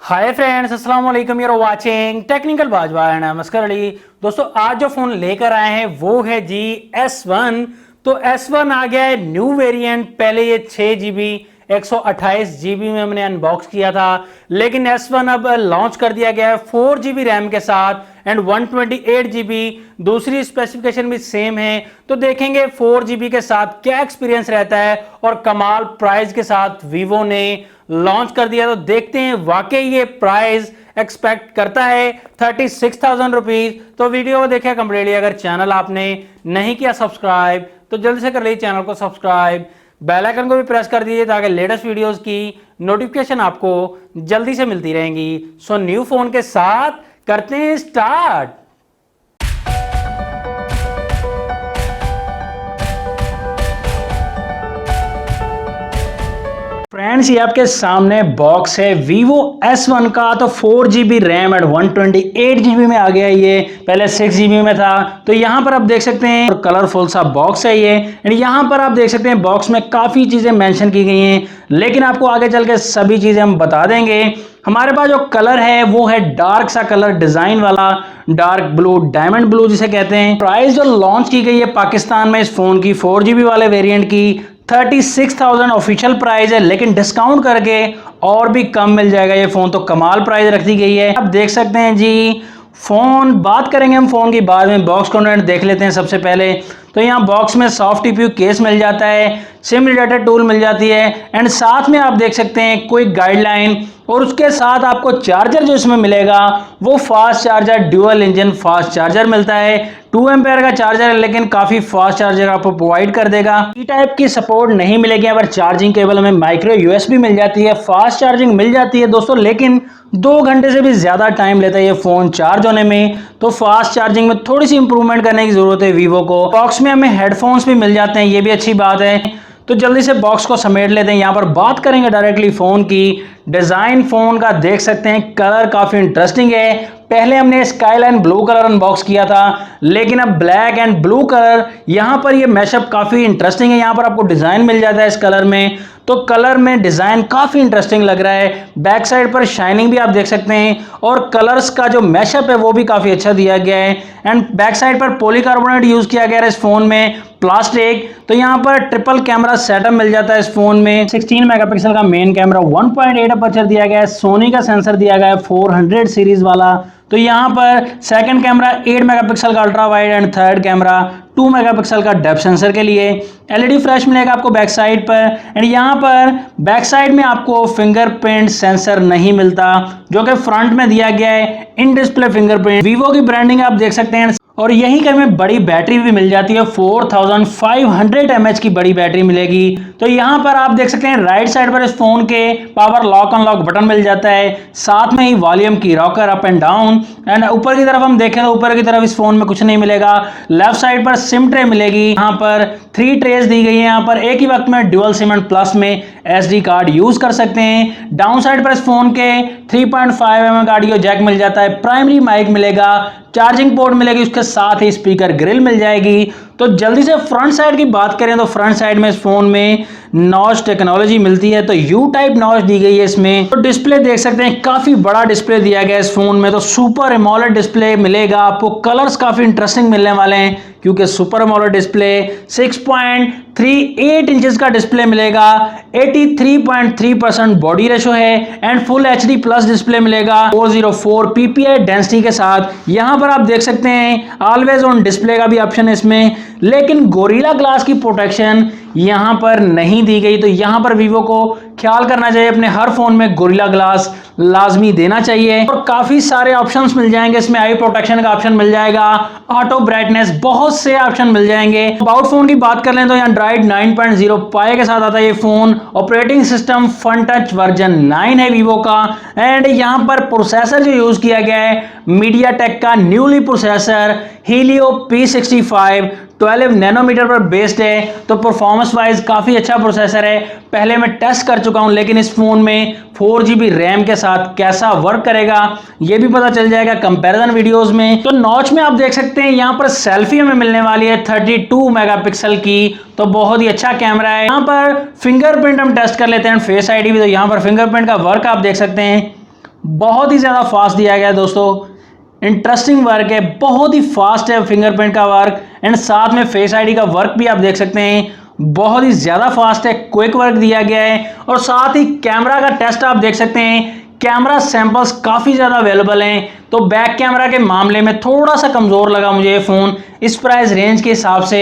Hi friends, अस्सलाम वालेकुम। Your watching technical Bajwa and नमस्कार अली। दोस्तों आज जो फ़ोन लेकर आए हैं वो है जी S1। तो S1 आ गया है न्यू वेरिएंट। पहले ये 6 GB 128 GB में हमने अनबॉक्स किया था, लेकिन S1 अब लॉन्च कर दिया गया है 4 GB रैम के साथ एंड 128 GB। दूसरी स्पेसिफिकेशन भी सेम है। तो देखेंगे 4 GB के साथ क्या एक्सपीरियंस रहता है और कमाल प्राइस के साथ वीवो ने लॉन्च कर दिया। तो देखते हैं वाकई ये प्राइस एक्सपेक्ट करता है 36,000 रुपीज। तो वीडियो को देखिए कंप्लीटली। अगर चैनल आपने नहीं किया सब्सक्राइब तो जल्दी से कर लीजिए चैनल को सब्सक्राइब, बेल आइकन को भी प्रेस कर दीजिए ताकि लेटेस्ट वीडियोस की नोटिफिकेशन आपको जल्दी से मिलती रहेंगी। सो न्यू फोन के साथ करते हैं स्टार्ट। फ्रेंड्स ये आपके सामने बॉक्स है वीवो S1 का। तो 4 GB रैम एंड 128 GB में आ गया। ये पहले 6 GB में था। तो यहाँ पर आप देख सकते हैं कलरफुल सा बॉक्स है ये। एंड यहाँ पर आप देख सकते हैं बॉक्स में काफ़ी चीज़ें मेंशन की गई हैं, लेकिन आपको आगे चल के सभी चीज़ें हम बता देंगे। हमारे पास जो कलर है वो है डार्क सा कलर, डिज़ाइन वाला डार्क ब्लू, डायमंड ब्लू जिसे कहते हैं। प्राइस जो लॉन्च की गई है पाकिस्तान में इस फोन की 4 GB वाले वेरिएंट की 36,000 ऑफिशियल प्राइस है, लेकिन डिस्काउंट करके और भी कम मिल जाएगा। ये फ़ोन तो कमाल प्राइस रख दी गई है। आप देख सकते हैं जी। फ़ोन बात करेंगे हम फ़ोन की बाद में। बॉक्स कंटेंट देख लेते हैं सबसे पहले। तो यहाँ बॉक्स में सॉफ्ट टीपीयू केस मिल जाता है, सिम रिलेटेड टूल मिल जाती है एंड साथ में आप देख सकते हैं क्विक गाइडलाइन। और उसके साथ आपको चार्जर जो इसमें मिलेगा वो fast charger, dual engine fast charger मिलता है। 2 एम्पेयर का चार्जर है, लेकिन काफ़ी फास्ट चार्जर आपको प्रोवाइड कर देगा। ई टाइप की सपोर्ट नहीं मिलेगी, पर चार्जिंग केबल में माइक्रो यूएसबी मिल जाती है, फास्ट चार्जिंग मिल जाती है दोस्तों, लेकिन 2 घंटे से भी ज़्यादा टाइम लेता है ये फ़ोन चार्ज होने में। तो फास्ट चार्जिंग में थोड़ी सी इंप्रूवमेंट करने की ज़रूरत है वीवो को। बॉक्स में हमें हेडफोन्स भी मिल जाते हैं, ये भी अच्छी बात है। तो जल्दी से बॉक्स को समेट लेते हैं। यहाँ पर बात करेंगे डायरेक्टली फ़ोन की। डिज़ाइन फ़ोन का देख सकते हैं, कलर काफ़ी इंटरेस्टिंग है। पहले हमने स्काईलाइन ब्लू कलर अनबॉक्स किया था, लेकिन अब ब्लैक एंड ब्लू कलर यहाँ पर ये मैशअप काफ़ी इंटरेस्टिंग है। यहाँ पर आपको डिज़ाइन मिल जाता है इस कलर में। तो कलर में डिज़ाइन काफ़ी इंटरेस्टिंग लग रहा है। बैक साइड पर शाइनिंग भी आप देख सकते हैं और कलर्स का जो मैशअप है वो भी काफ़ी अच्छा दिया गया है। एंड बैक साइड पर पॉलीकार्बोनेट यूज़ किया गया है इस फ़ोन में, प्लास्टिक। तो यहाँ पर ट्रिपल कैमरा सेटअप मिल जाता है इस फोन में। 16 मेगापिक्सल का मेन कैमरा, 1.8 अपर्चर दिया गया है। सोनी का सेंसर दिया गया है 400 सीरीज वाला। तो यहाँ पर सेकंड कैमरा 8 मेगापिक्सल का ultra wide and third camera 2 megapixel का डेप्थ सेंसर के लिए। एलईडी फ्लैश मिलेगा आपको बैक साइड पर। एंड यहाँ पर बैक साइड में आपको फिंगरप्रिंट सेंसर नहीं मिलता, जो कि फ्रंट में दिया गया है इन डिस्प्ले फिंगरप्रिंट। वीवो की ब्रांडिंग आप देख सकते हैं। और यहीं कर में बड़ी बैटरी भी मिल जाती है, 4500 mAh की बड़ी बैटरी मिलेगी। तो यहाँ पर आप देख सकते हैं राइट साइड पर इस फोन के पावर लॉक अनलॉक बटन मिल जाता है, साथ में ही वॉल्यूम की rocker up and down. And ऊपर की तरफ हम देखें तो ऊपर की तरफ इस फोन में कुछ नहीं मिलेगा। लेफ्ट साइड पर सिम ट्रे मिलेगी। यहाँ पर 3 ट्रेस दी गई है। यहाँ पर एक ही वक्त में ड्यूअल सिम एंड प्लस में SD कार्ड यूज कर सकते हैं। डाउन साइड पर इस फोन के 3.5 mm का ऑडियो जैक मिल जाता है। प्राइमरी माइक मिलेगा, चार्जिंग पोर्ट मिलेगी, उसके साथ ही स्पीकर ग्रिल मिल जाएगी। तो जल्दी से फ्रंट साइड की बात करें तो फ्रंट साइड में इस फोन में नॉच टेक्नोलॉजी मिलती है। तो यू टाइप नॉच दी गई है इसमें। तो डिस्प्ले देख सकते हैं, काफी बड़ा डिस्प्ले दिया गया है इस फोन में। तो सुपर एमोलेड डिस्प्ले मिलेगा आपको। कलर्स काफी इंटरेस्टिंग मिलने वाले हैं, क्योंकि सुपर एमोलेड डिस्प्ले 6.38 इंचेस का डिस्प्ले मिलेगा। 83.3% बॉडी रेशो है and full HD plus display मिलेगा 404 PPI डेंसिटी के साथ। यहां पर आप देख सकते हैं ऑलवेज ऑन डिस्प्ले का भी ऑप्शन है इसमें, लेकिन गोरिल्ला ग्लास की प्रोटेक्शन यहां पर नहीं दी गई। तो यहां पर वीवो को ख्याल करना चाहिए, अपने हर फोन में गोरिल्ला ग्लास लाजमी देना चाहिए। और काफी सारे ऑप्शंस मिल जाएंगे इसमें। आई प्रोटेक्शन का ऑप्शन मिल जाएगा, ऑटो ब्राइटनेस, बहुत से ऑप्शन मिल जाएंगे। अबाउट फोन की बात कर लें तो एंड्रॉइड 9.0 पाई के साथ आता है ये phone. Operating system Funtouch version 9 है वीवो का। एंड यहाँ पर प्रोसेसर जो यूज किया गया है मीडियाटेक का newly processor Helio P65 12 nanometer पर बेस्ड है। तो परफॉर्मेंस वाइज काफी अच्छा प्रोसेसर है। पहले मैं टेस्ट कर चुका हूं, लेकिन इस फोन में 4 GB रैम के साथ कैसा वर्क करेगा ये भी पता चल जाएगा कंपैरिजन वीडियोस में। तो नॉच में आप देख सकते हैं यहाँ पर सेल्फी हमें मिलने वाली है 32 मेगापिक्सल की। तो बहुत ही अच्छा कैमरा है। यहाँ पर फिंगरप्रिंट हम टेस्ट कर लेते हैं, फेस आईडी भी। तो यहाँ पर फिंगरप्रिंट का वर्क आप देख सकते हैं, बहुत ही ज़्यादा फास्ट दिया गया है दोस्तों। इंटरेस्टिंग वर्क है, बहुत ही फास्ट है फिंगरप्रिंट का वर्क, एंड साथ में फेस आईडी का वर्क भी आप देख सकते हैं, बहुत ही ज़्यादा फास्ट है, क्विक वर्क दिया गया है। और साथ ही कैमरा का टेस्ट आप देख सकते हैं, कैमरा सैंपल्स काफ़ी ज़्यादा अवेलेबल हैं। तो बैक कैमरा के मामले में थोड़ा सा कमज़ोर लगा मुझे ये फ़ोन इस प्राइस रेंज के हिसाब से,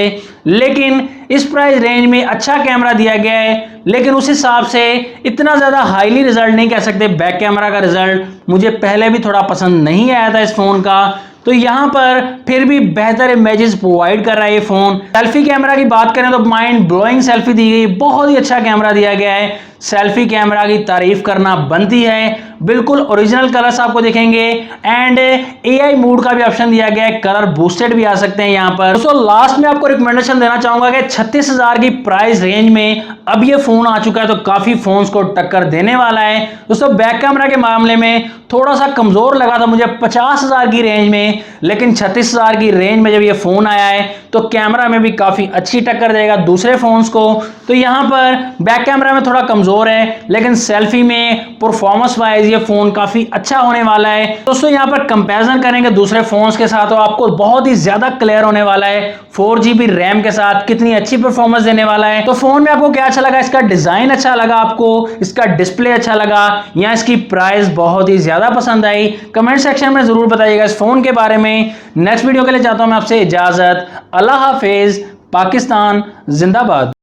लेकिन इस प्राइस रेंज में अच्छा कैमरा दिया गया है, लेकिन उस हिसाब से इतना ज़्यादा हाईली रिजल्ट नहीं कह सकते। बैक कैमरा का रिजल्ट मुझे पहले भी थोड़ा पसंद नहीं आया था इस फ़ोन का, तो यहां पर फिर भी बेहतर इमेजेस प्रोवाइड कर रहा है ये फोन। सेल्फी कैमरा की बात करें तो माइंड ब्लोइंग सेल्फी दी गई, बहुत ही अच्छा कैमरा दिया गया है। सेल्फी कैमरा की तारीफ करना बनती है, बिल्कुल ओरिजिनल कलर्स आपको दिखेंगे, एंड एआई मोड का भी ऑप्शन दिया गया है, कलर बूस्टेड भी आ सकते हैं यहां पर। दोस्तों लास्ट में आपको रिकमेंडेशन देना चाहूंगा कि 36,000 की प्राइस रेंज में अब ये फोन आ चुका है, तो काफी फोन्स को टक्कर देने वाला है। दोस्तों बैक कैमरा के मामले में थोड़ा सा कमजोर लगा था मुझे 50,000 की रेंज में, लेकिन 36,000 की रेंज में जब ये फोन आया है तो कैमरा में भी काफी अच्छी टक्कर देगा दूसरे फोन्स को। तो यहां पर बैक कैमरा में थोड़ा कमजोर है, लेकिन सेल्फी में परफॉर्मेंस वाइज ये फोन काफी अच्छा होने वाला है। दोस्तों यहां पर कंपैरिजन करेंगे दूसरे फोन्स के साथ तो आपको बहुत ही ज्यादा क्लियर होने वाला है। 4GB रैम के साथ कितनी अच्छी परफॉर्मेंस देने वाला है। तो फोन में आपको क्या अच्छा लगा? इसका डिजाइन अच्छा लगा आपको, इसका डिस्प्ले अच्छा लगा, या इसकी प्राइस बहुत ही ज्यादा पसंद आई? कमेंट सेक्शन में जरूर बताइएगा इस फोन के बारे में। नेक्स्ट वीडियो के लिए चाहता हूं मैं आपसे इजाजत। अल्लाह हाफिज। पाकिस्तान जिंदाबाद।